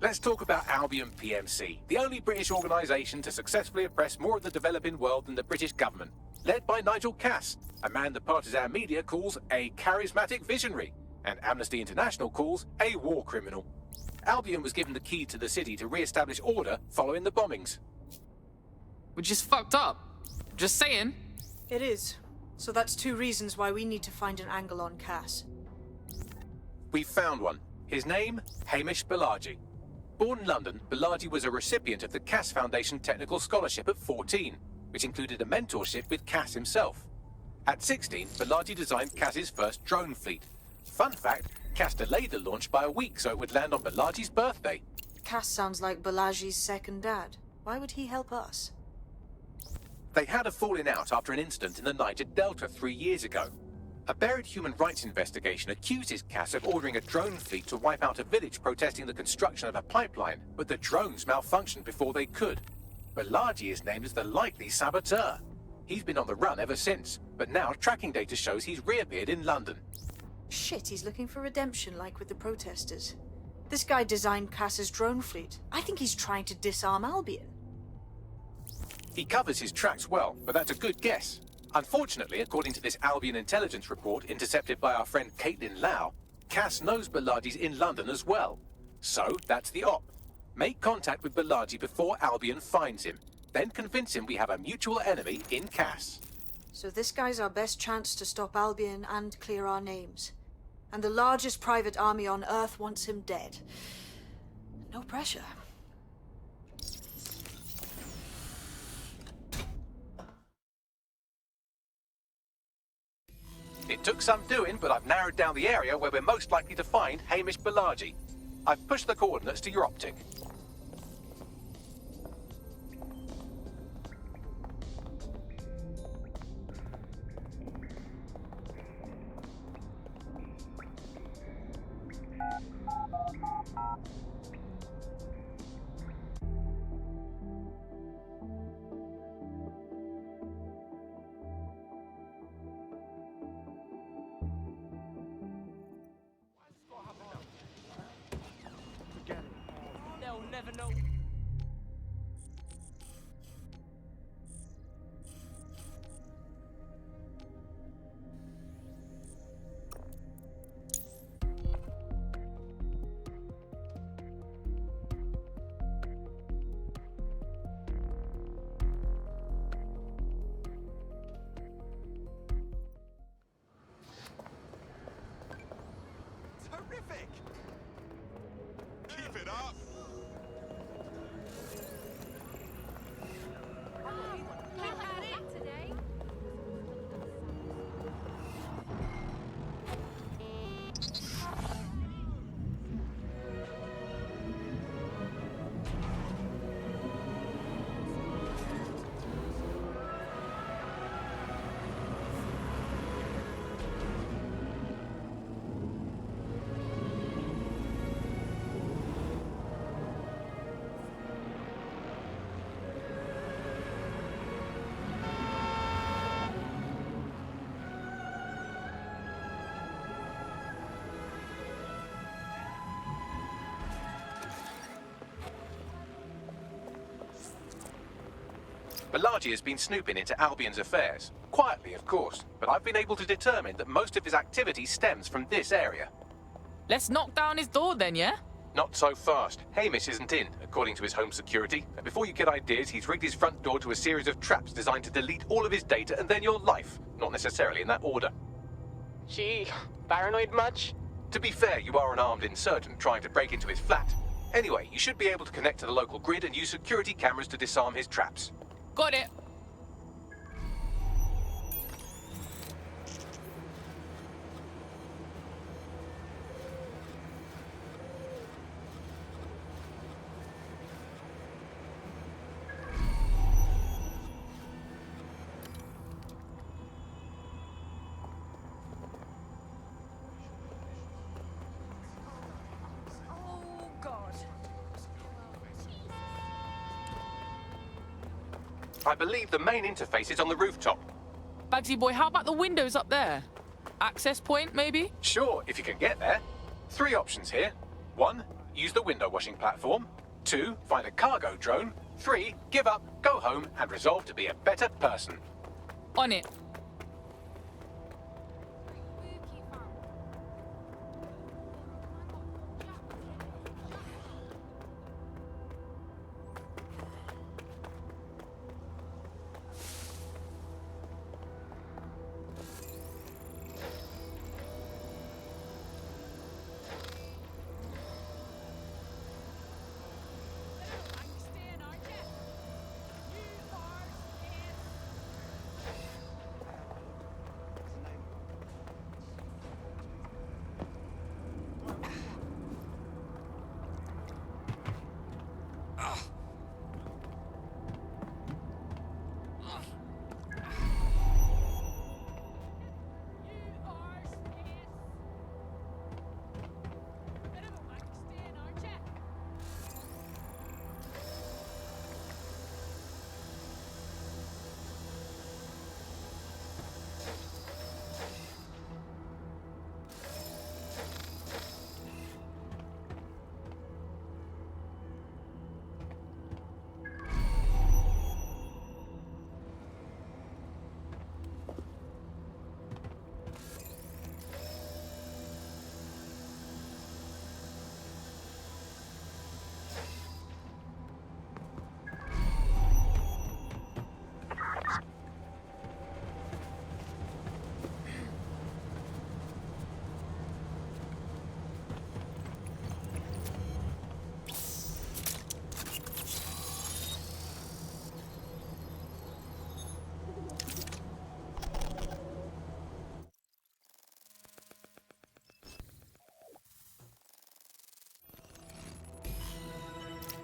let's talk about Albion PMC, the only British organisation to successfully oppress more of the developing world than the British government, led by Nigel Cass, a man the partisan media calls a charismatic visionary, and Amnesty International calls a war criminal. Albion was given the key to the city to re-establish order following the bombings. Which is fucked up. Just saying. It is. So that's two reasons why we need to find an angle on Cass. We've found one. His name, Hamish Balaji. Born in London, Balaji was a recipient of the Cass Foundation Technical Scholarship at 14, which included a mentorship with Cass himself. At 16, Balaji designed Cass's first drone fleet. Fun fact, Cass delayed the launch by a week so it would land on Balaji's birthday. Cass sounds like Balaji's second dad. Why would he help us? They had a falling out after an incident in the Niger Delta 3 years ago. A buried human rights investigation accuses Cass of ordering a drone fleet to wipe out a village protesting the construction of a pipeline, but the drones malfunctioned before they could. Balaji is named as the likely saboteur. He's been on the run ever since, but now tracking data shows he's reappeared in London. Shit, he's looking for redemption like with the protesters. This guy designed Cass's drone fleet. I think he's trying to disarm Albion. He covers his tracks well, but that's a good guess. Unfortunately, according to this Albion intelligence report intercepted by our friend Caitlin Lau, Cass knows Balaji's in London as well. So, that's the op. Make contact with Balaji before Albion finds him. Then convince him we have a mutual enemy in Cass. So this guy's our best chance to stop Albion and clear our names. And the largest private army on Earth wants him dead. No pressure. It took some doing, but I've narrowed down the area where we're most likely to find Hamish Balaji. I've pushed the coordinates to your optic. They'll never know. Terrific! Keep it up! Balaji has been snooping into Albion's affairs. Quietly, of course, but I've been able to determine that most of his activity stems from this area. Let's knock down his door then, yeah? Not so fast. Hamish isn't in, according to his home security. And before you get ideas, he's rigged his front door to a series of traps designed to delete all of his data and then your life. Not necessarily in that order. Gee, paranoid much? To be fair, you are an armed insurgent trying to break into his flat. Anyway, you should be able to connect to the local grid and use security cameras to disarm his traps. Got it. I believe the main interface is on the rooftop. Bagsy boy, how about the windows up there? Access point, maybe? Sure, if you can get there. 3 options here. 1, use the window washing platform. 2, find a cargo drone. 3, give up, go home, and resolve to be a better person. On it.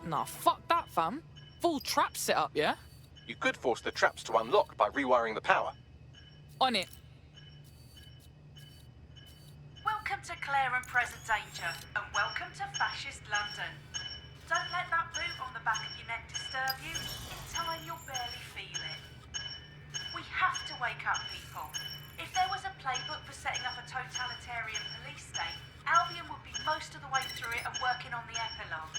Nah, fuck that, fam. Full trap set up, yeah? You could force the traps to unlock by rewiring the power. On it. Welcome to Claire and Present Danger, and welcome to Fascist London. Don't let that boot on the back of your neck disturb you. In time, you'll barely feel it. We have to wake up, people. If there was a playbook for setting up a totalitarian police state, Albion would be most of the way through it and working on the epilogue.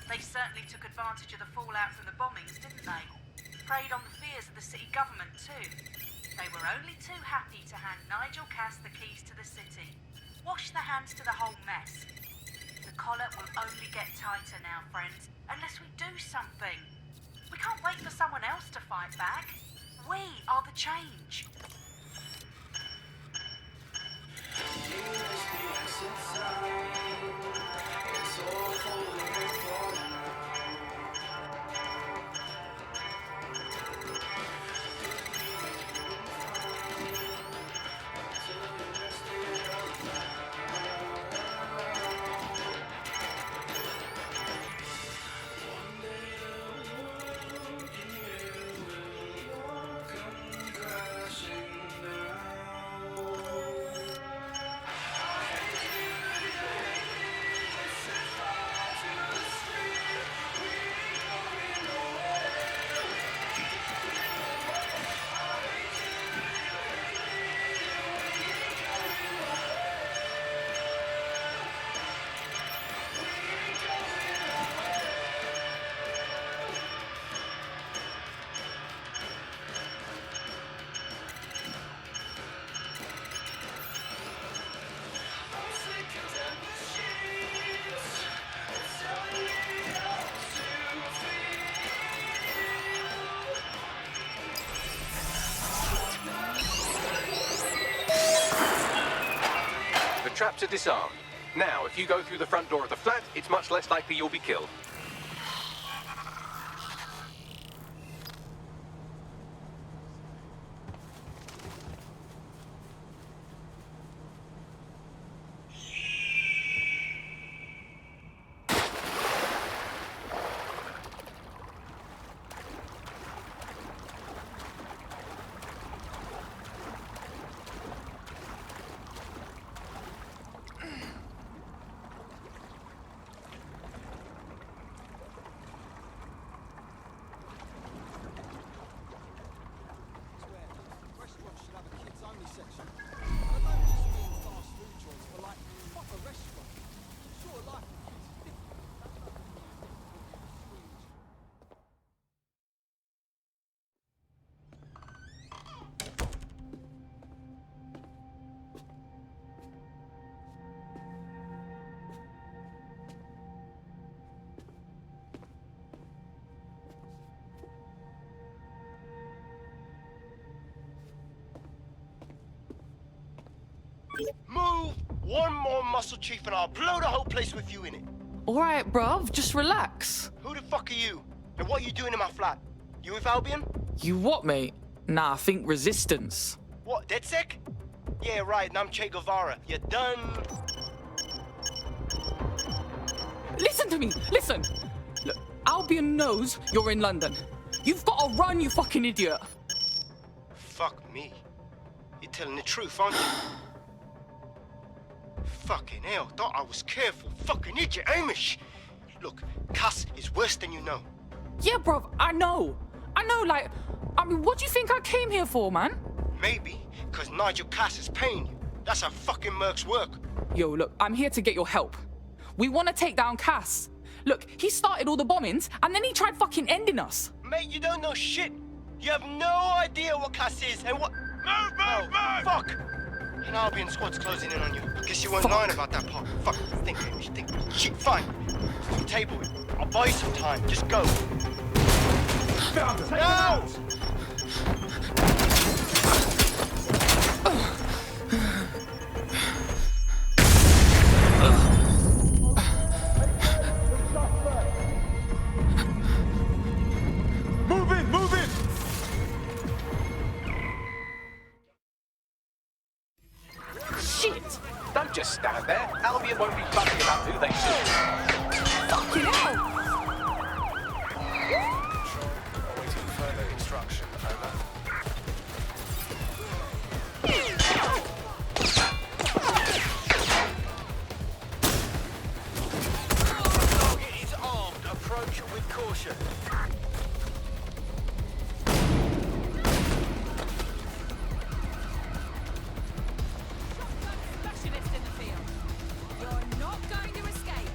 They certainly took advantage of the fallout from the bombings, didn't they? Preyed on the fears of the city government, too. They were only too happy to hand Nigel Cass the keys to the city. Wash their hands to the whole mess. The collar will only get tighter now, friends, unless we do something. We can't wait for someone else to fight back. We are the change. Traps are disarmed. Now, if you go through the front door of the flat, it's much less likely you'll be killed. Move one more muscle, Chief, and I'll blow the whole place with you in it. Alright, bruv, just relax. Who the fuck are you? And what are you doing in my flat? You with Albion? You what, mate? Nah, I think resistance. What, DedSec? Yeah, right, and I'm Che Guevara. You done? Listen to me, listen! Look, Albion knows you're in London. You've got to run, you fucking idiot! Fuck me. You're telling the truth, aren't you? Fucking hell, thought I was careful. Fucking idiot, Amish! Look, Cass is worse than you know. Yeah, bruv, I know, like, I mean, what do you think I came here for, man? Maybe, because Nigel Cass is paying you. That's how fucking mercs work. Yo, look, I'm here to get your help. We want to take down Cass. Look, he started all the bombings, and then he tried fucking ending us. Mate, you don't know shit. You have no idea what Cass is and what... Move! Fuck! An Albion squad's closing in on you. I guess you weren't lying about that part. Fuck, think, Hamish, think. Shit, fine. You table it. I'll buy you some time. Just go. Found him! No! Move in! Shit! Don't just stand there. Albion won't be fussy about who they shoot. Fucking hell! Waiting further instruction, over. Target is armed. Approach with caution. Specialist in the field. You're not going to escape.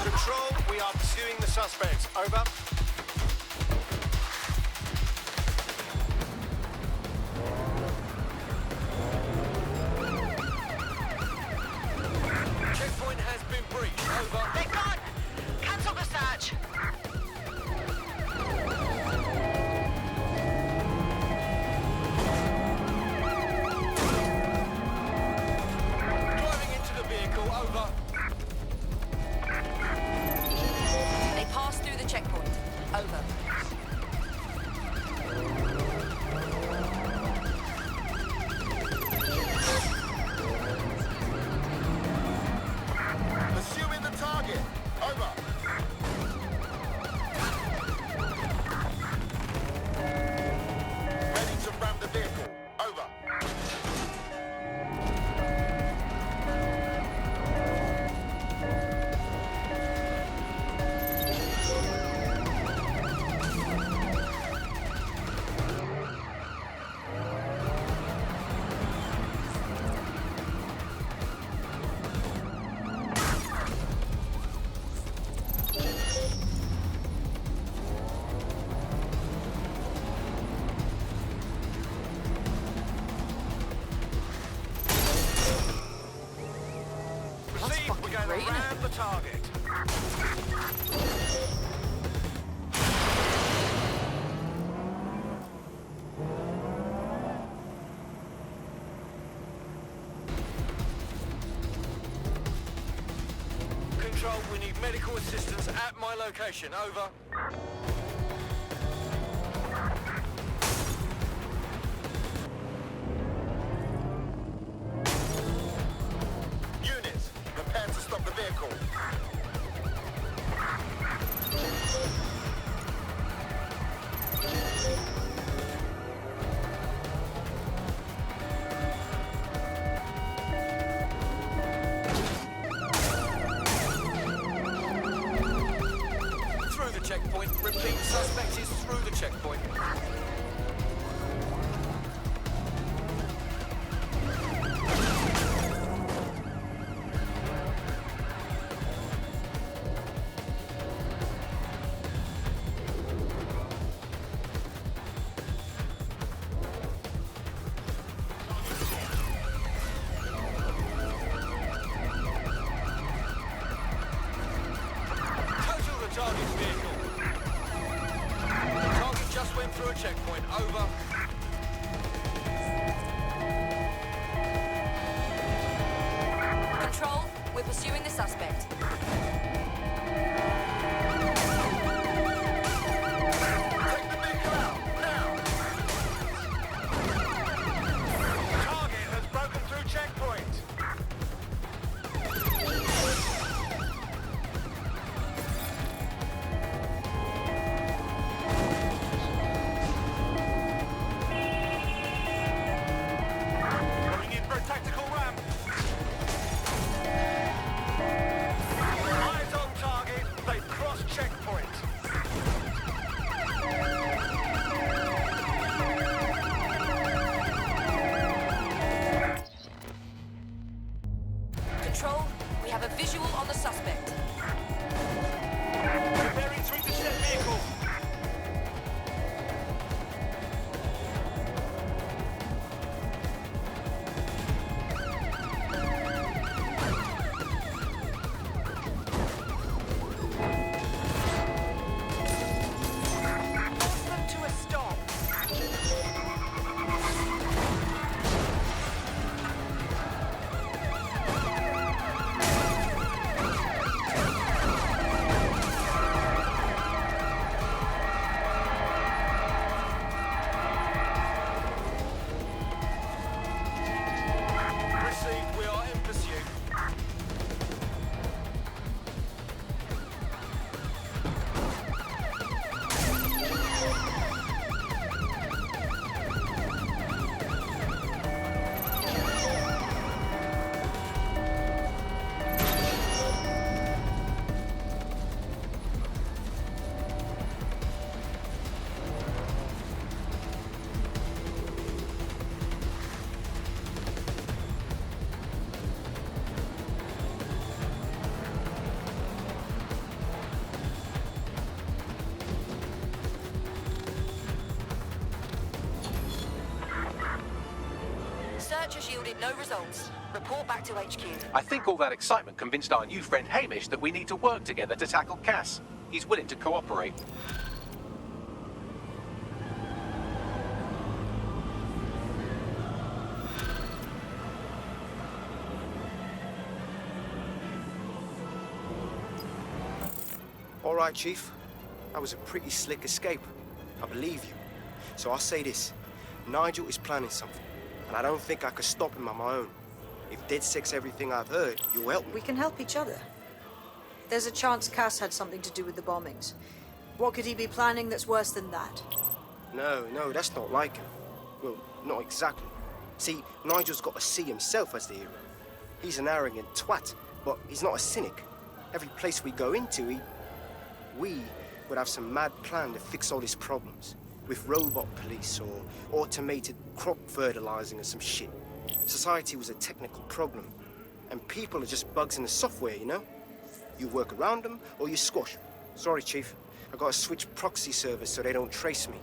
Control, we are pursuing the suspects. Over. Checkpoint has been breached. Over. They're gone! Cancel the search! Driving into the vehicle. Over. They passed through the checkpoint. Over. Pursuing the target. Over. Ready to ram the vehicle. Over. Proceed. We're going great, to ram the target. Control, we need medical assistance at my location. Over. Units, prepare to stop the vehicle. Through the checkpoint. Repeat, suspect is through the checkpoint. Search has yielded no results. Report back to HQ. I think all that excitement convinced our new friend Hamish that we need to work together to tackle Cass. He's willing to cooperate. All right, Chief. That was a pretty slick escape. I believe you. So I'll say this. Nigel is planning something, and I don't think I could stop him on my own. If DedSec's everything I've heard, you'll help me. We can help each other. There's a chance Cass had something to do with the bombings. What could he be planning that's worse than that? No, that's not like him. Well, not exactly. See, Nigel's got to see himself as the hero. He's an arrogant twat, but he's not a cynic. Every place we go into, we would have some mad plan to fix all his problems. With robot police or automated crop fertilizing or some shit. Society was a technical problem. And people are just bugs in the software, you know? You work around them or you squash them. Sorry, Chief. I gotta switch proxy servers so they don't trace me.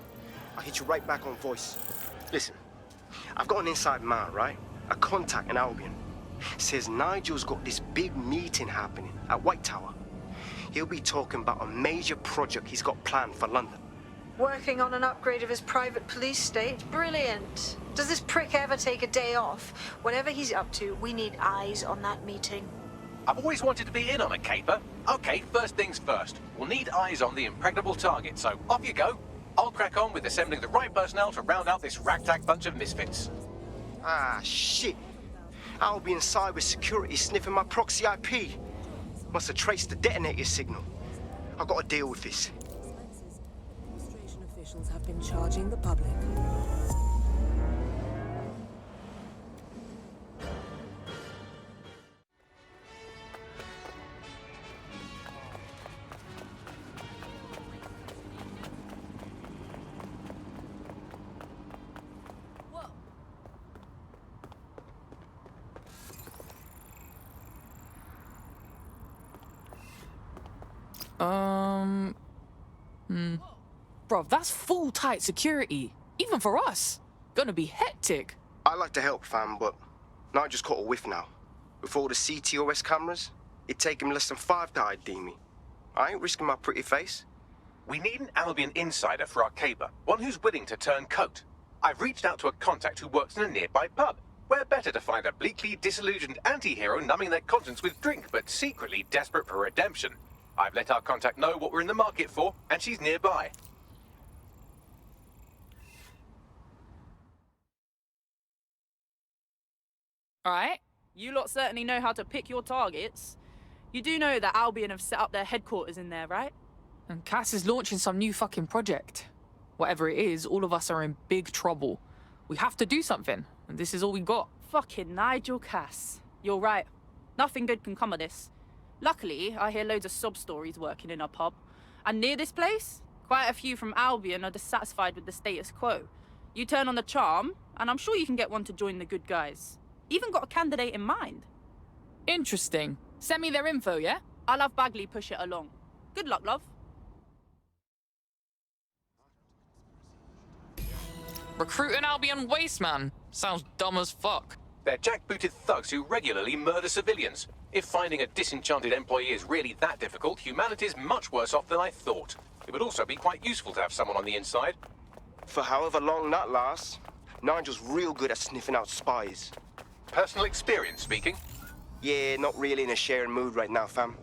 I'll hit you right back on voice. Listen, I've got an inside man, right? A contact in Albion. Says Nigel's got this big meeting happening at White Tower. He'll be talking about a major project he's got planned for London. Working on an upgrade of his private police state? Brilliant. Does this prick ever take a day off? Whatever he's up to, we need eyes on that meeting. I've always wanted to be in on a caper. Okay, first things first. We'll need eyes on the impregnable target, so off you go. I'll crack on with assembling the right personnel to round out this ragtag bunch of misfits. Ah, shit. Albion cyber security sniffing my proxy IP. Must have traced the detonator signal. I've got to deal with this. Administration officials have been charging the public. Bro, that's full tight security. Even for us. Gonna be hectic. I like to help, fam, but Nigel's caught a whiff now. With all the CTOS cameras, it'd take him less than 5 to ID me. I ain't risking my pretty face. We need an Albion insider for our caper, one who's willing to turn coat. I've reached out to a contact who works in a nearby pub. Where better to find a bleakly disillusioned anti-hero numbing their conscience with drink, but secretly desperate for redemption. I've let our contact know what we're in the market for, and she's nearby. Alright, you lot certainly know how to pick your targets. You do know that Albion have set up their headquarters in there, right? And Cass is launching some new fucking project. Whatever it is, all of us are in big trouble. We have to do something, and this is all we got. Fucking Nigel Cass. You're right. Nothing good can come of this. Luckily, I hear loads of sob stories working in a pub. And near this place, quite a few from Albion are dissatisfied with the status quo. You turn on the charm, and I'm sure you can get one to join the good guys. Even got a candidate in mind. Interesting. Send me their info, yeah? I'll have Bagley push it along. Good luck, love. Recruit an Albion waste man. Sounds dumb as fuck. They're jackbooted thugs who regularly murder civilians. If finding a disenchanted employee is really that difficult, humanity's much worse off than I thought. It would also be quite useful to have someone on the inside. For however long that lasts, Nigel's real good at sniffing out spies. Personal experience speaking? Yeah, not really in a sharing mood right now, fam.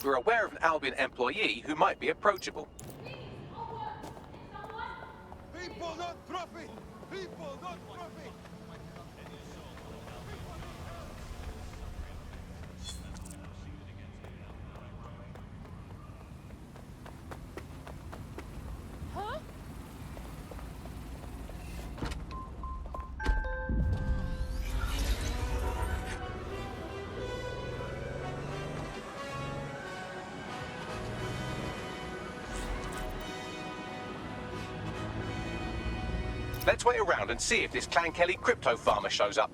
We're aware of an Albion employee who might be approachable. People, not profit! People, not profit! Huh? Let's wait around and see if this Clan Kelly crypto farmer shows up.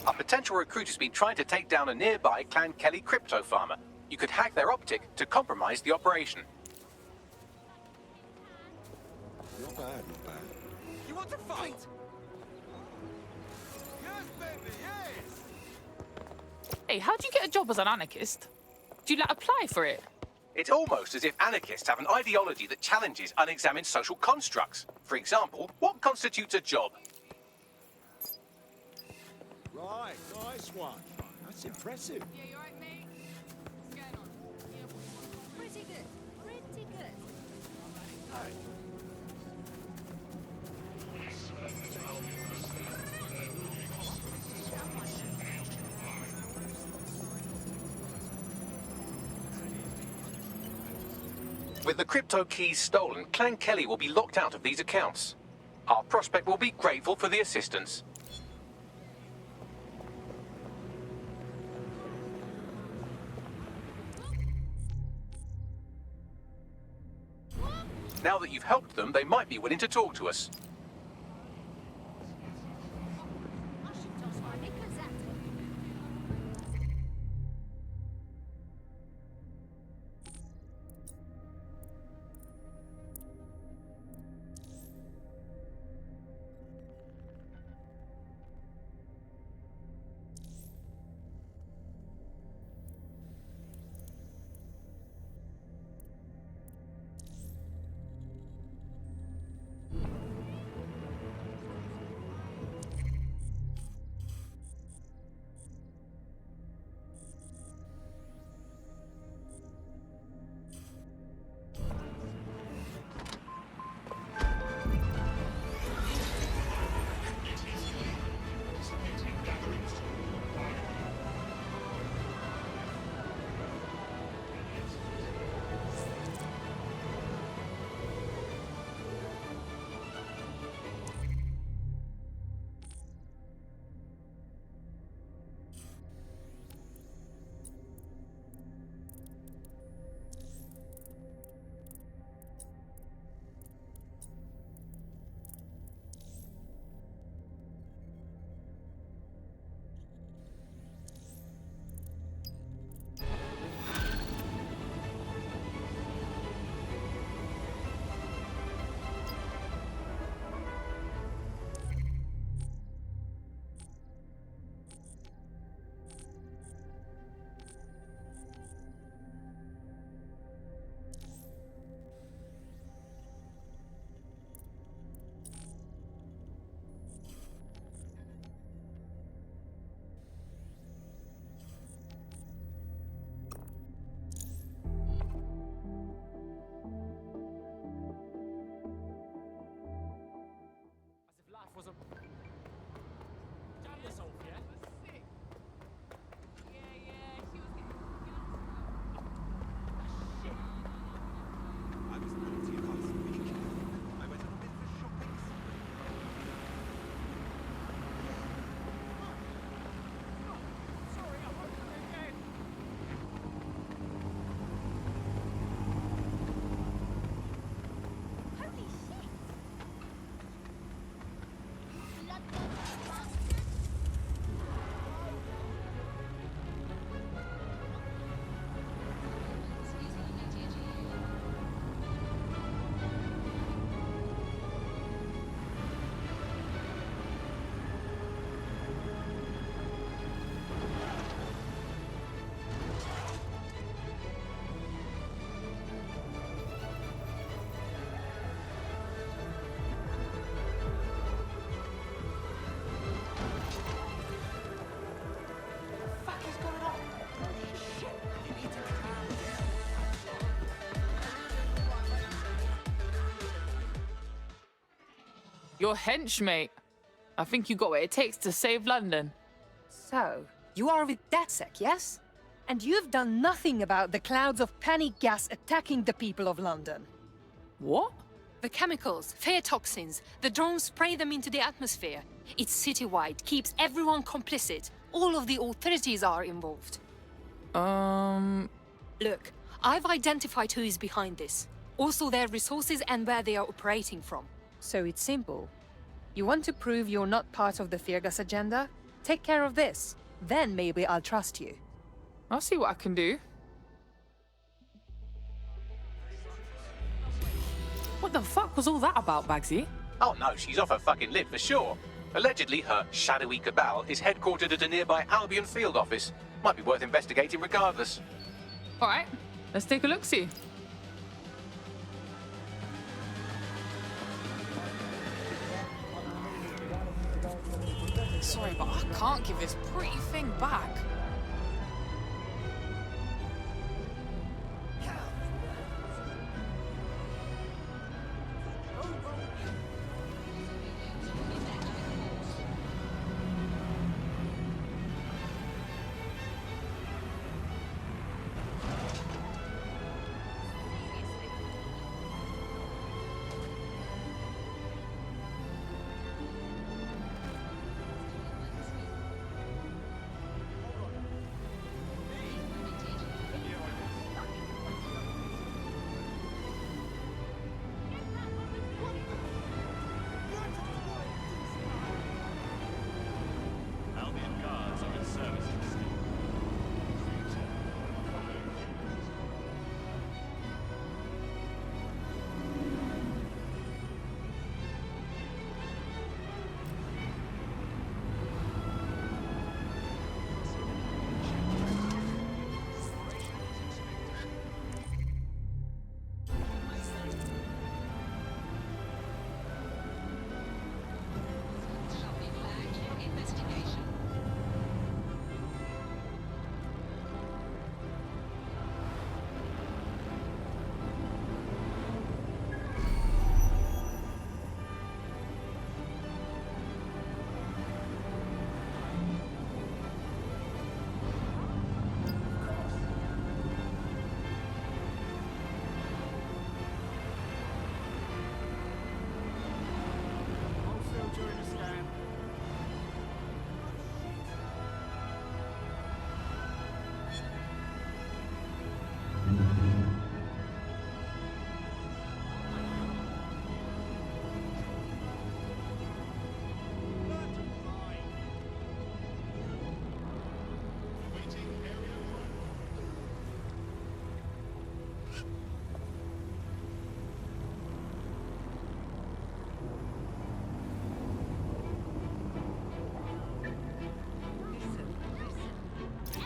A potential recruit has been trying to take down a nearby Clan Kelly crypto farmer. You could hack their optic to compromise the operation. Not bad, not bad. You want to fight? Yes, baby, yes! Hey, how'd you get a job as an anarchist? Did you, apply for it? It's almost as if anarchists have an ideology that challenges unexamined social constructs. For example, what constitutes a job? Right, nice one. That's impressive. Yeah, you alright, mate? What's going on? Yeah, pretty good. Pretty good. With the crypto keys stolen, Clan Kelly will be locked out of these accounts. Our prospect will be grateful for the assistance. Now that you've helped them, they might be willing to talk to us. Your henchmate. I think you got what it takes to save London. So, you are with DedSec, yes? And you've done nothing about the clouds of panic gas attacking the people of London. What? The chemicals, fear toxins, the drones spray them into the atmosphere. It's citywide, keeps everyone complicit. All of the authorities are involved. Look, I've identified who is behind this. Also their resources and where they are operating from. So it's simple. You want to prove you're not part of the fear gas agenda? Take care of this. Then maybe I'll trust you. I'll see what I can do. What the fuck was all that about, Bagsy? Oh no, she's off her fucking lid for sure. Allegedly, her shadowy cabal is headquartered at a nearby Albion field office. Might be worth investigating regardless. Alright, let's take a look-see. Sorry, but I can't give this pretty thing back.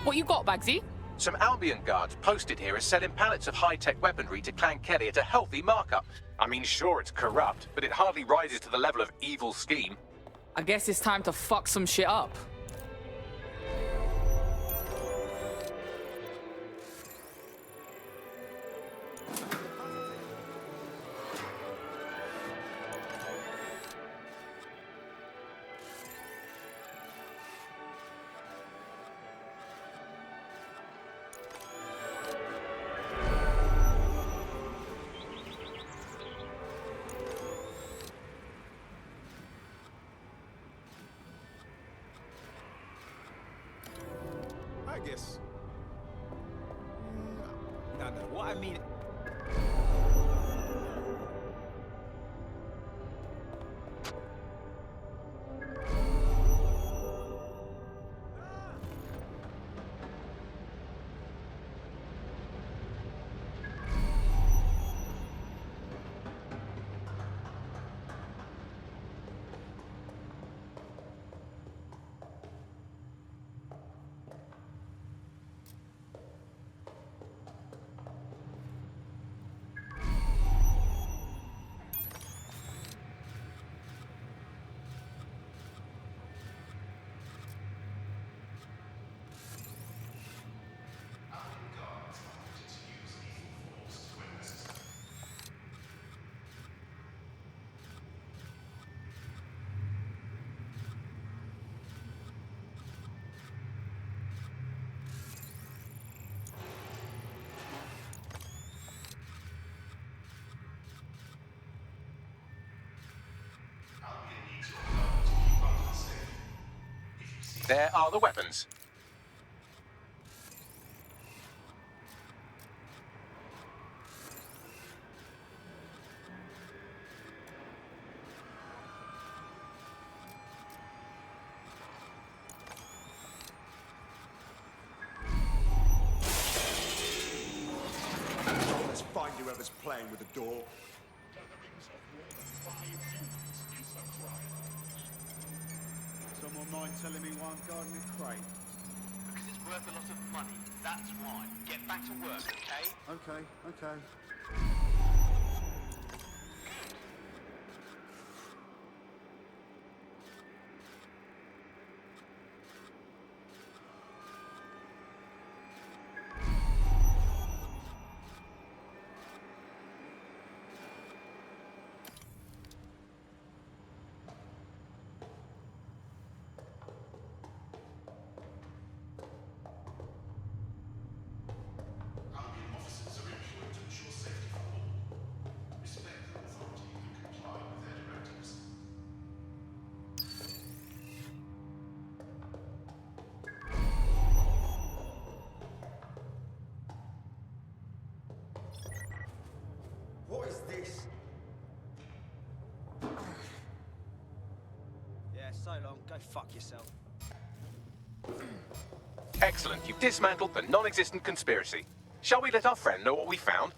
What you got, Bagsy? Some Albion guards posted here are selling pallets of high-tech weaponry to Clan Kelly at a healthy markup. I mean, sure, it's corrupt, but it hardly rises to the level of evil scheme. I guess it's time to fuck some shit up. I guess. No, what I mean. There are the weapons. Let's find whoever's playing with the door. Someone mind telling me why I'm guarding a crate? Because it's worth a lot of money. That's why. Get back to work, okay? Okay. What is this? Yeah, so long. Go fuck yourself. Excellent. You've dismantled the non-existent conspiracy. Shall we let our friend know what we found?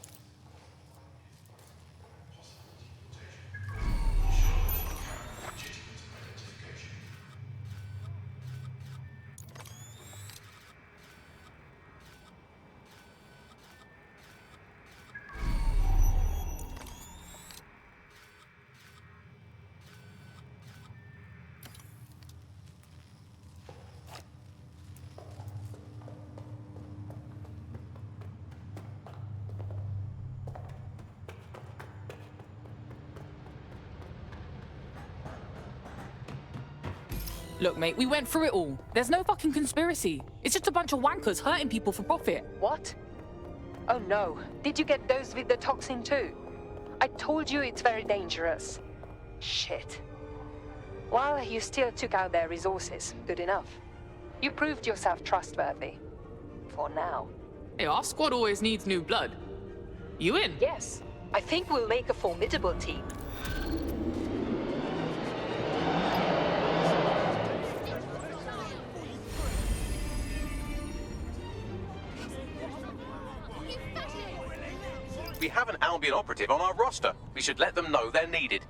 Look, mate, we went through it all. There's no fucking conspiracy. It's just a bunch of wankers hurting people for profit. What? Oh no. Did you get those with the toxin too? I told you it's very dangerous. Shit. Well, you still took out their resources. Good enough. You proved yourself trustworthy. For now. Hey, our squad always needs new blood. You in? Yes. I think we'll make a formidable team. We have an Albion operative on our roster. We should let them know they're needed.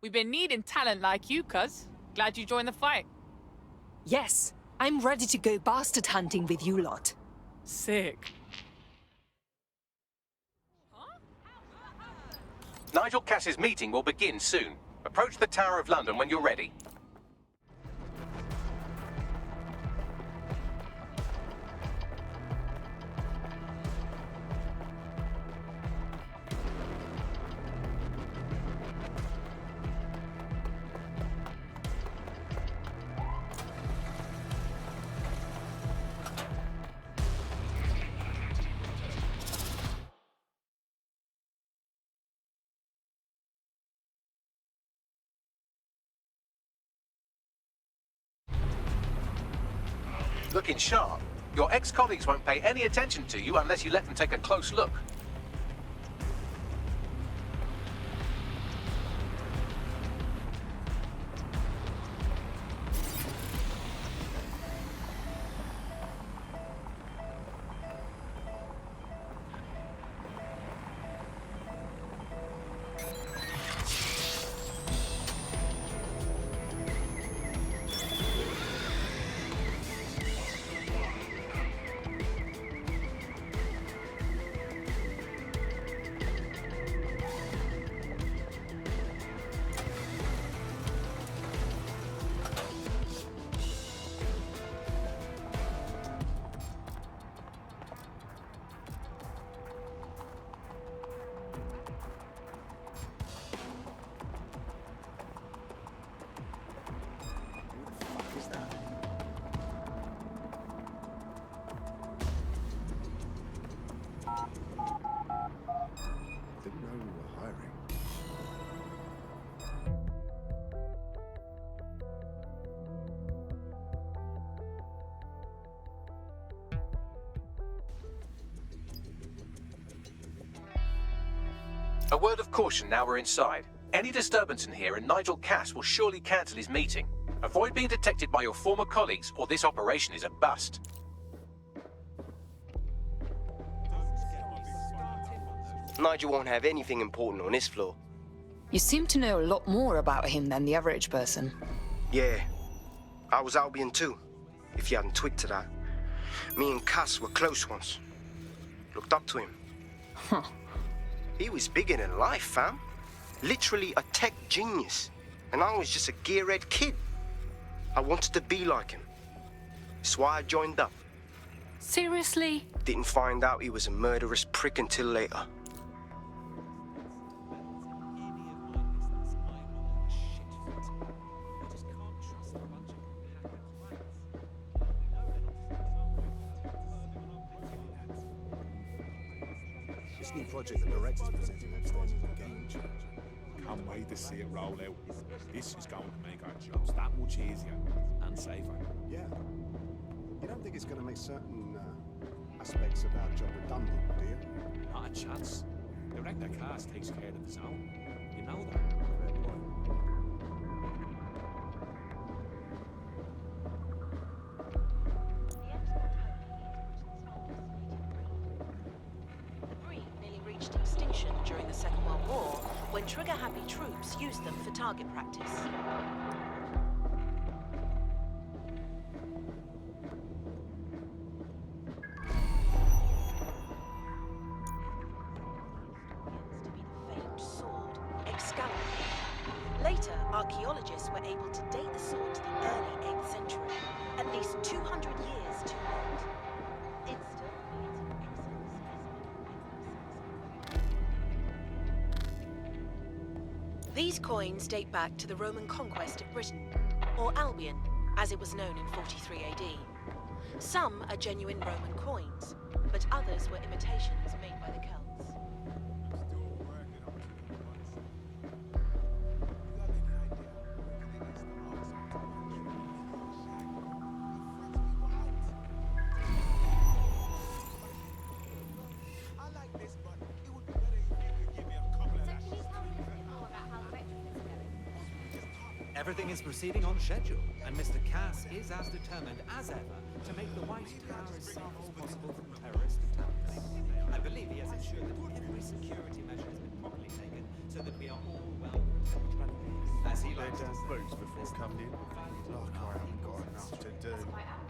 We've been needing talent like you, cuz. Glad you joined the fight. Yes, I'm ready to go bastard hunting with you lot. Sick. Nigel Cass's meeting will begin soon. Approach the Tower of London when you're ready. Looking sharp. Your ex-colleagues won't pay any attention to you unless you let them take a close look. A word of caution now we're inside. Any disturbance in here and Nigel Cass will surely cancel his meeting. Avoid being detected by your former colleagues or this operation is a bust. Nigel won't have anything important on this floor. You seem to know a lot more about him than the average person. Yeah. I was Albion too, if you hadn't twigged to that. Me and Cass were close once. Looked up to him. Huh. He was bigger than life, fam. Literally a tech genius. And I was just a gearhead kid. I wanted to be like him. That's why I joined up. Seriously? Didn't find out he was a murderous prick until later. This new project the director's presenting on stage is a game changer. Can't wait to see it roll out. This is going to make our jobs that much easier and safer. Yeah. You don't think it's going to make certain aspects of our job redundant, do you? Not a chance. Director Cass takes care of his own. You know that. Fair point. Nearly reached extinction during the Second World War when trigger-happy troops used them for target practice. Later, archaeologists were able to date the sword to the early 8th century, at least 200 years too late. It still remains. These coins date back to the Roman conquest of Britain, or Albion, as it was known in 43 AD. Some are genuine Roman coins, but others were imitations made by the Celts. Everything is proceeding on schedule, and Mr. Cass is as determined as ever to make the White Tower as safe as possible from terrorist attacks. I believe he has ensured that every security measure has been properly taken so that we are all well protected. As he likes to say, boots before coming in. Like I haven't got enough to do.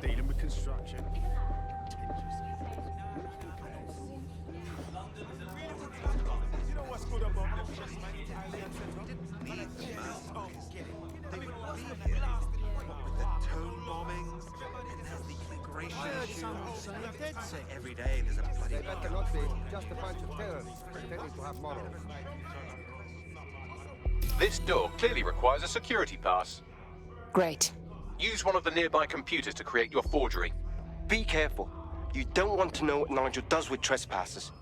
Dealing with construction. You know what's good about them just the tone bombings, it has the immigration issue. Dead set every day there's a bloody... They better not be just a bunch of terrorists pretending to have morals. This door clearly requires a security pass. Great. Use one of the nearby computers to create your forgery. Be careful. You don't want to know what Nigel does with trespassers.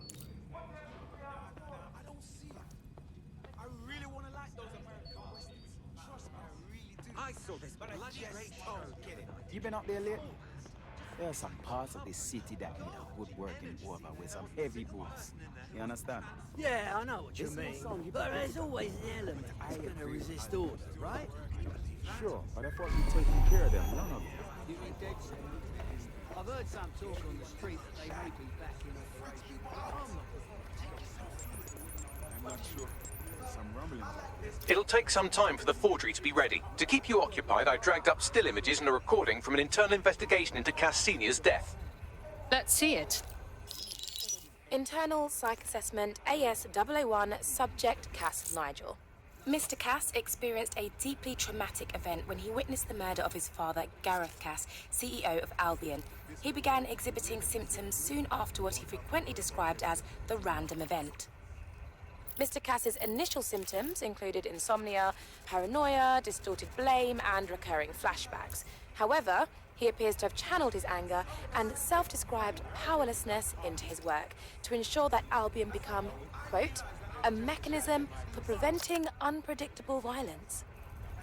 I saw this bloody great show. You been up there lately? There are some parts of the city that need a good working over with some heavy boots. You understand? Yeah, I know what you mean. But there's always an element that's going to resist orders, right? Sure, but I thought you'd taken care of them long ago. You mean Dexter? I've heard some talk on the street that they may be back in operation. I'm not sure. There's some rumblings. It'll take some time for the forgery to be ready. To keep you occupied, I dragged up still images and a recording from an internal investigation into Cass Sr.'s death. Let's see it. Internal Psych Assessment AS001 Subject Cass Nigel. Mr. Cass experienced a deeply traumatic event when he witnessed the murder of his father, Gareth Cass, CEO of Albion. He began exhibiting symptoms soon after what he frequently described as the random event. Mr. Cass's initial symptoms included insomnia, paranoia, distorted blame, and recurring flashbacks. However, he appears to have channeled his anger and self-described powerlessness into his work to ensure that Albion become, quote, a mechanism for preventing unpredictable violence.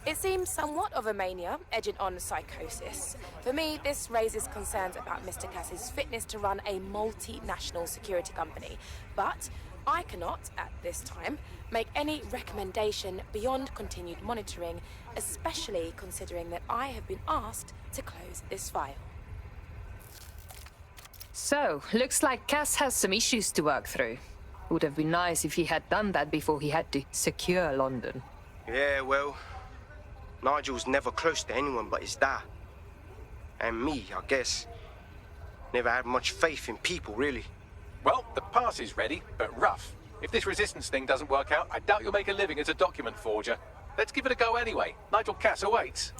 It seems somewhat of a mania, edging on psychosis. For me, this raises concerns about Mr. Cass's fitness to run a multinational security company. But I cannot, at this time, make any recommendation beyond continued monitoring, especially considering that I have been asked to close this file. So, looks like Cass has some issues to work through. Would have been nice if he had done that before he had to secure London. Yeah, well, Nigel's never close to anyone but his dad. And me, I guess. Never had much faith in people, really. Well, the pass is ready, but rough. If this resistance thing doesn't work out, I doubt you'll make a living as a document forger. Let's give it a go anyway. Nigel Cass awaits.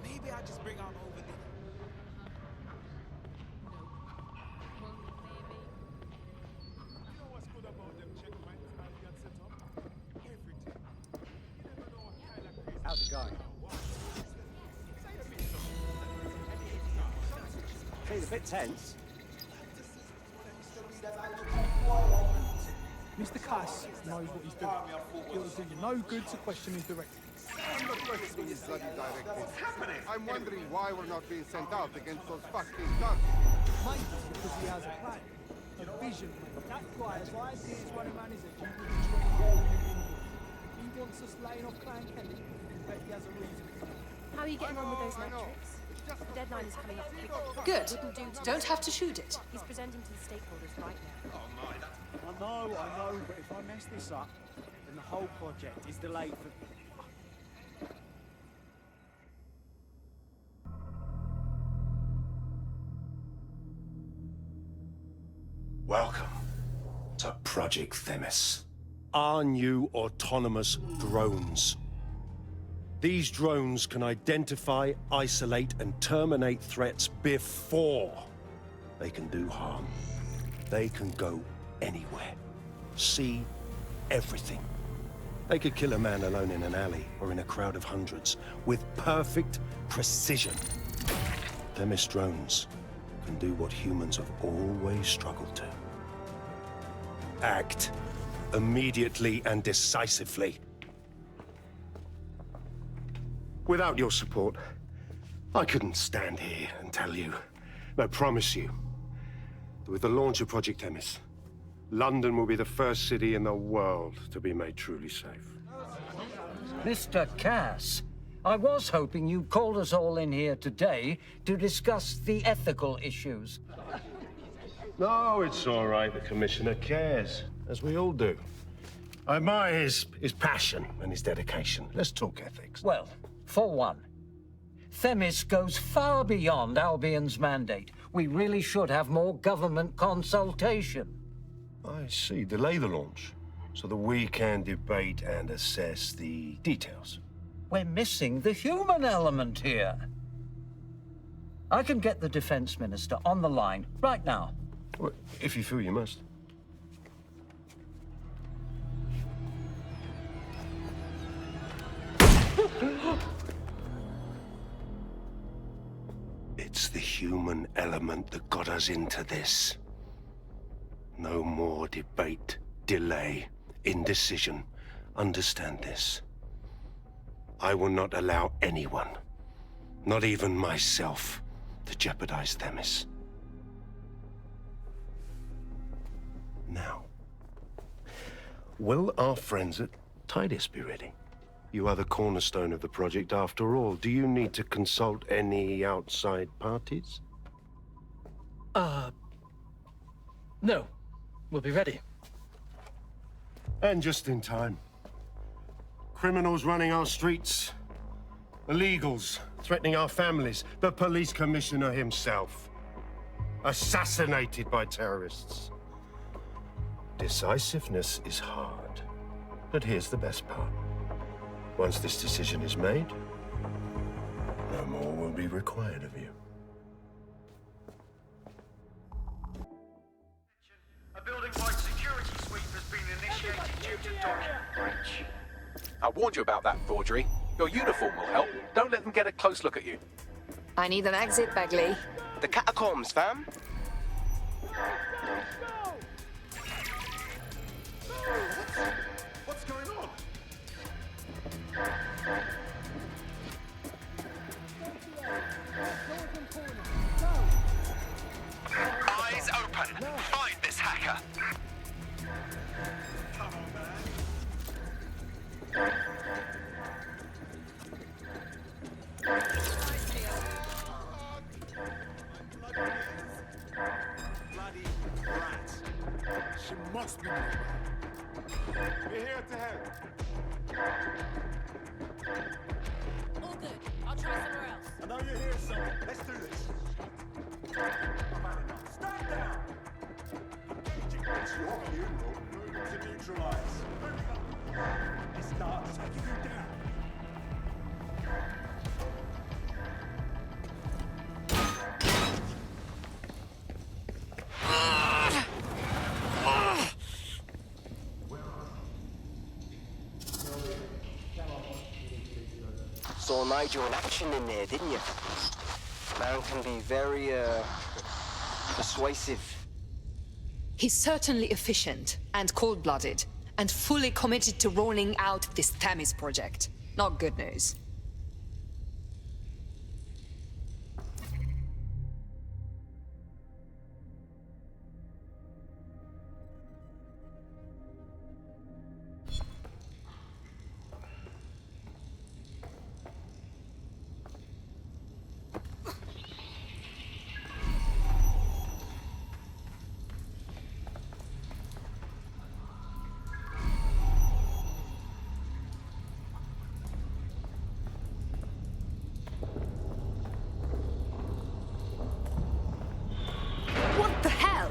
Maybe I just bring on over there. You know what's good about them checkpoints that we got set up? Everything. You never know what kind of crazy. How's it going? Feels a bit tense. Mr. Cass knows what he's doing. It will do you no good to question his directive. I'm not questioning his bloody directive. What's happening? I'm wondering why we're not being sent out against those fucking thugs. Maybe because he has a plan. A vision. That guy has ideas running around his head. He wants us laying off Clan Kelly, but he has a reason. How are you getting on with those metrics? The deadline is coming up quickly. Good. Wouldn't do to Don't have to shoot it. He's presenting to the stakeholders right now. I know, but if I mess this up, then the whole project is delayed for... Welcome to Project Themis. Our new autonomous drones. These drones can identify, isolate, and terminate threats before they can do harm. They can go anywhere, see everything. They could kill a man alone in an alley or in a crowd of hundreds with perfect precision. Themis drones can do what humans have always struggled to. Act immediately and decisively. Without your support, I couldn't stand here and tell you, I promise you, that with the launch of Project Themis, London will be the first city in the world to be made truly safe. Mr. Cass, I was hoping you called us all in here today to discuss the ethical issues. No, it's all right. The Commissioner cares, as we all do. I admire his passion and his dedication. Let's talk ethics. Well, for one, Themis goes far beyond Albion's mandate. We really should have more government consultation. I see. Delay the launch, so that we can debate and assess the details. We're missing the human element here. I can get the Defense Minister on the line right now. Well, if you feel you must. It's the human element that got us into this. No more debate, delay, indecision. Understand this. I will not allow anyone, not even myself, to jeopardize Themis. Now, will our friends at Tidus be ready? You are the cornerstone of the project after all. Do you need to consult any outside parties? No. We'll be ready. And just in time. Criminals running our streets. Illegals threatening our families. The police commissioner himself. Assassinated by terrorists. Decisiveness is hard. But here's the best part. Once this decision is made, no more will be required of you. A building-wide security sweep has been initiated due to document breach. I warned you about that forgery. Your uniform will help. Don't let them get a close look at you. I need an exit, Bagley. The catacombs, fam. What's going on? Eyes open. Find this hacker. Come on, man. Bloody rat. She must be moving. We're here to help. All good. I'll try somewhere else. I know you're here, son. Let's do this. I've had enough. Stand down! Engaging. It's your funeral. Moving to neutralize. Moving up. It's not taking you down. Saw Nigel in action in there, didn't you? Man can be very, persuasive. He's certainly efficient and cold-blooded, and fully committed to rolling out this Themis project. Not good news. What the hell?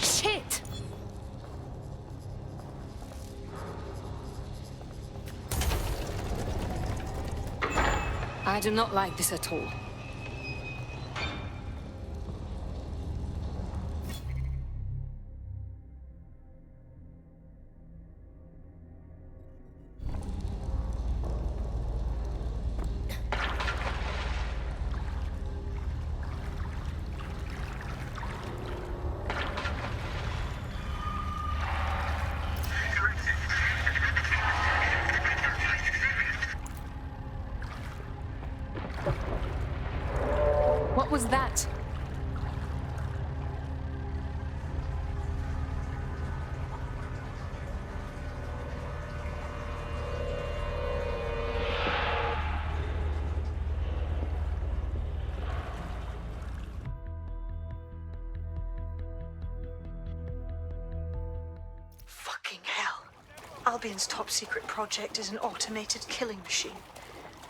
Shit! I do not like this at all. What was that? Fucking hell. Albion's top secret project is an automated killing machine.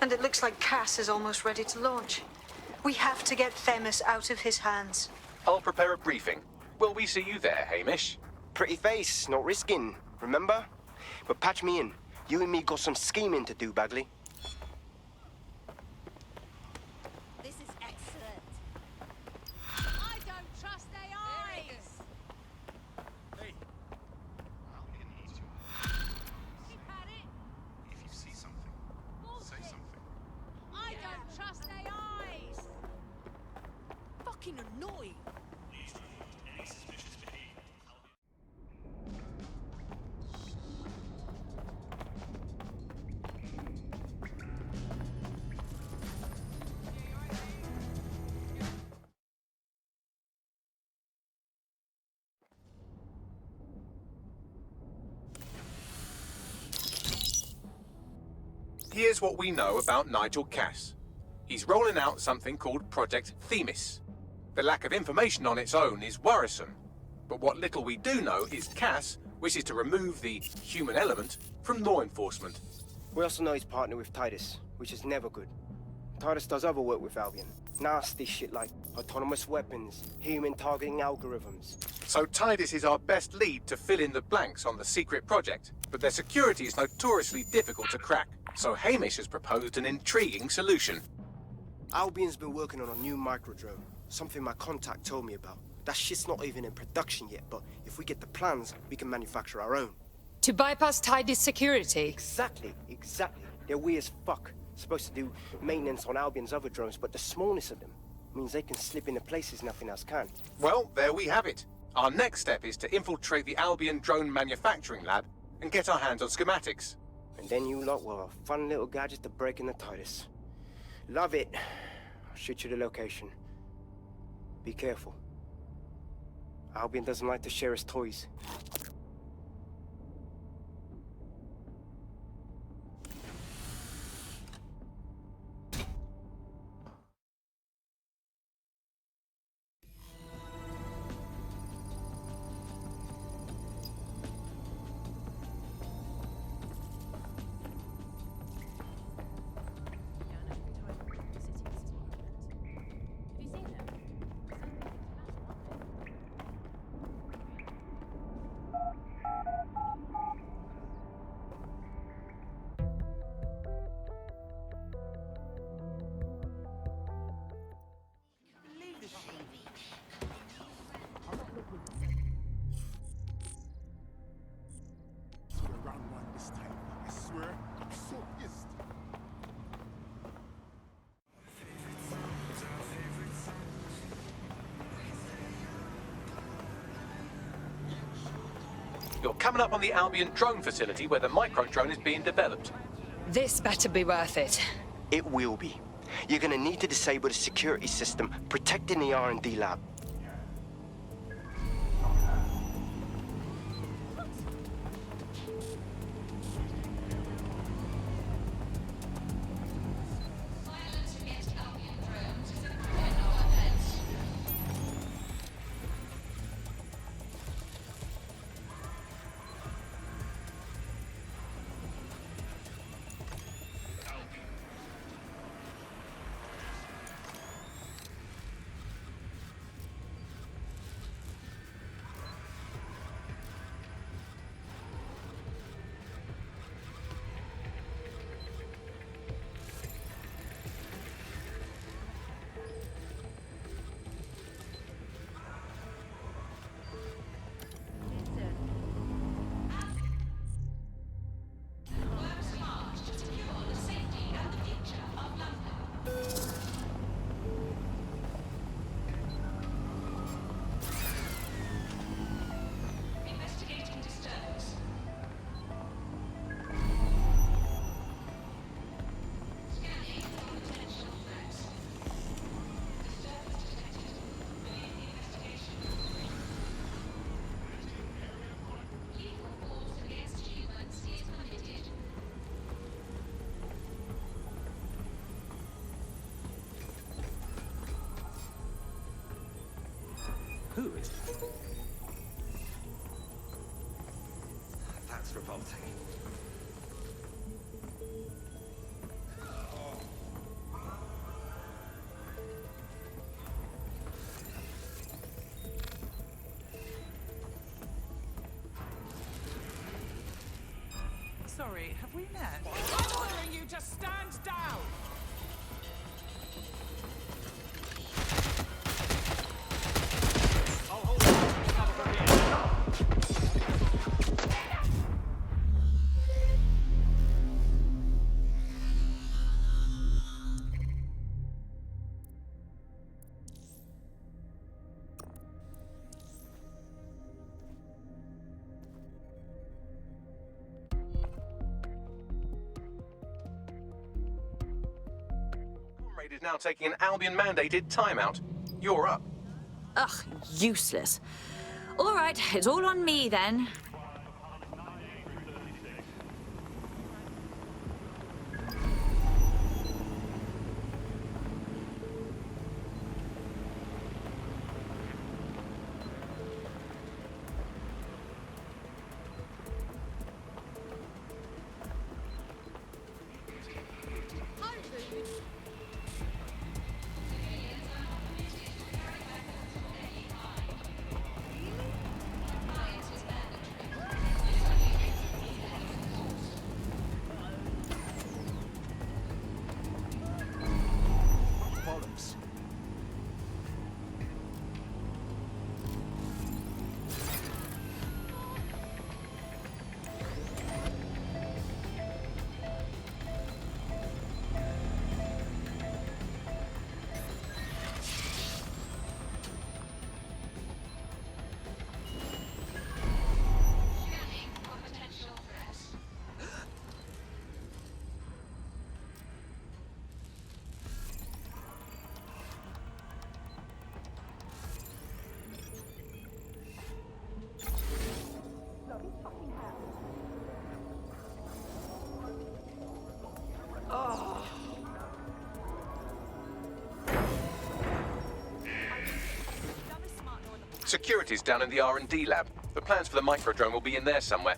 And it looks like Cass is almost ready to launch. We have to get Themis out of his hands. I'll prepare a briefing. Will we see you there, Hamish? Pretty face, not risking, remember? But patch me in. You and me got some scheming to do, Bagley. This is excellent. I don't trust their eyes. Hey. Keep at it. If you see something, say something. I don't trust their eyes. Fucking annoying. Any suspicious behavior. Here's what we know about Nigel Cass. He's rolling out something called Project Themis. The lack of information on its own is worrisome. But what little we do know is Cass wishes to remove the human element from law enforcement. We also know he's partnered with Titus, which is never good. Titus does other work with Albion. Nasty shit like autonomous weapons, human targeting algorithms. So Titus is our best lead to fill in the blanks on the secret project, but their security is notoriously difficult to crack. So Hamish has proposed an intriguing solution. Albion's been working on a new microdrone, something my contact told me about. That shit's not even in production yet, but if we get the plans, we can manufacture our own. To bypass Tidy's security? Exactly. They're weird as fuck. Supposed to do maintenance on Albion's other drones, but the smallness of them means they can slip into places nothing else can. Well, there we have it. Our next step is to infiltrate the Albion drone manufacturing lab and get our hands on schematics. And then you lot will have a fun little gadget to break in the Titus. Love it. I'll shoot you the location. Be careful. Albion doesn't like to share his toys. You're coming up on the Albion drone facility where the micro-drone is being developed. This better be worth it. It will be. You're gonna need to disable the security system protecting the R&D lab. Who is it? That's revolting. Sorry, have we met? I'm ordering you to stand down! Is now taking an Albion-mandated timeout. You're up. Ugh, useless. All right, it's all on me then. Security's down in the R&D lab. The plans for the microdrone will be in there somewhere.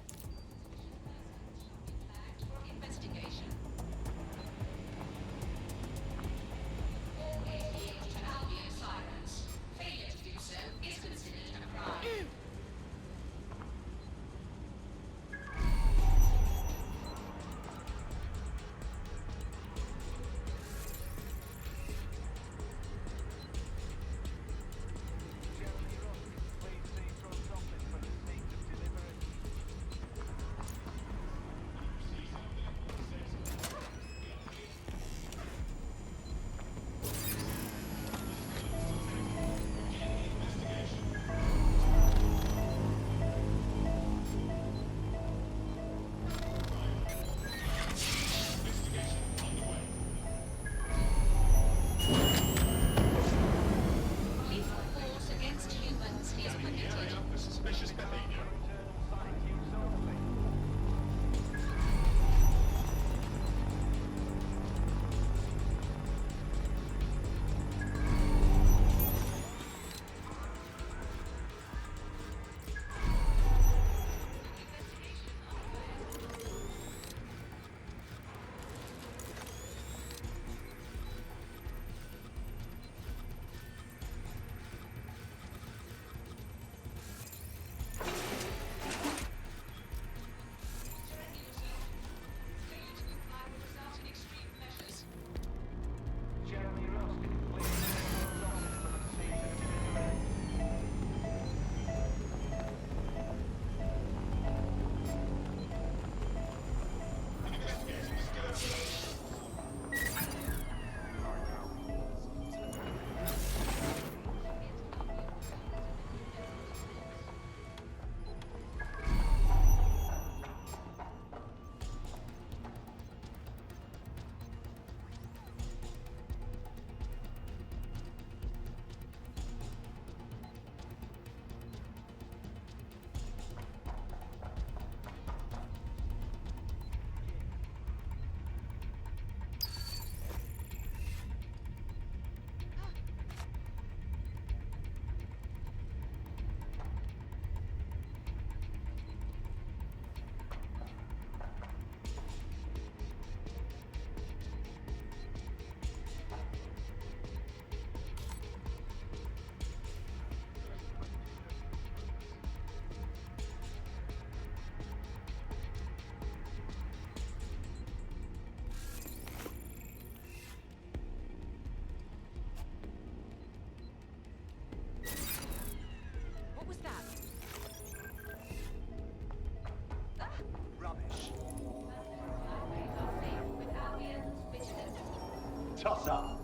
Toss up.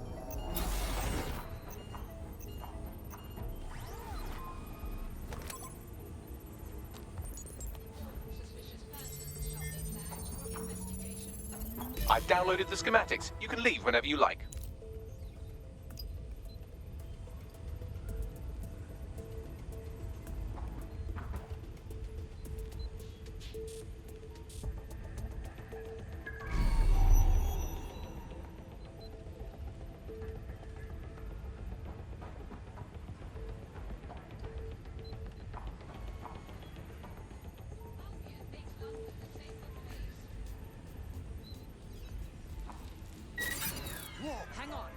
I've downloaded the schematics. You can leave whenever you like. Hang on.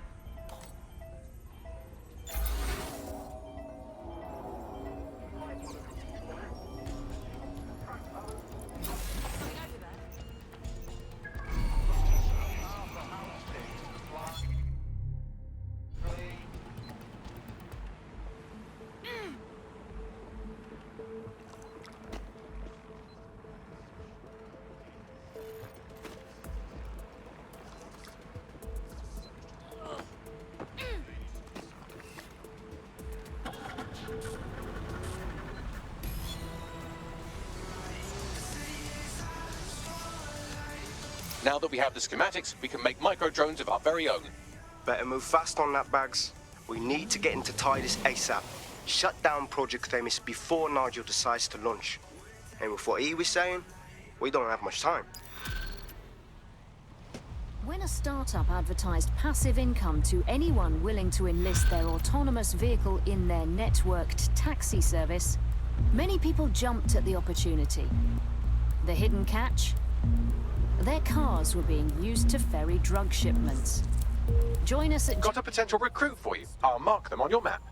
Now that we have the schematics, we can make micro-drones of our very own. Better move fast on that, Bags. We need to get into Titus ASAP. Shut down Project Themis before Nigel decides to launch. And with what he was saying, we don't have much time. When a startup advertised passive income to anyone willing to enlist their autonomous vehicle in their networked taxi service, many people jumped at the opportunity. The hidden catch? Their cars were being used to ferry drug shipments. Join us at... Got a potential recruit for you. I'll mark them on your map.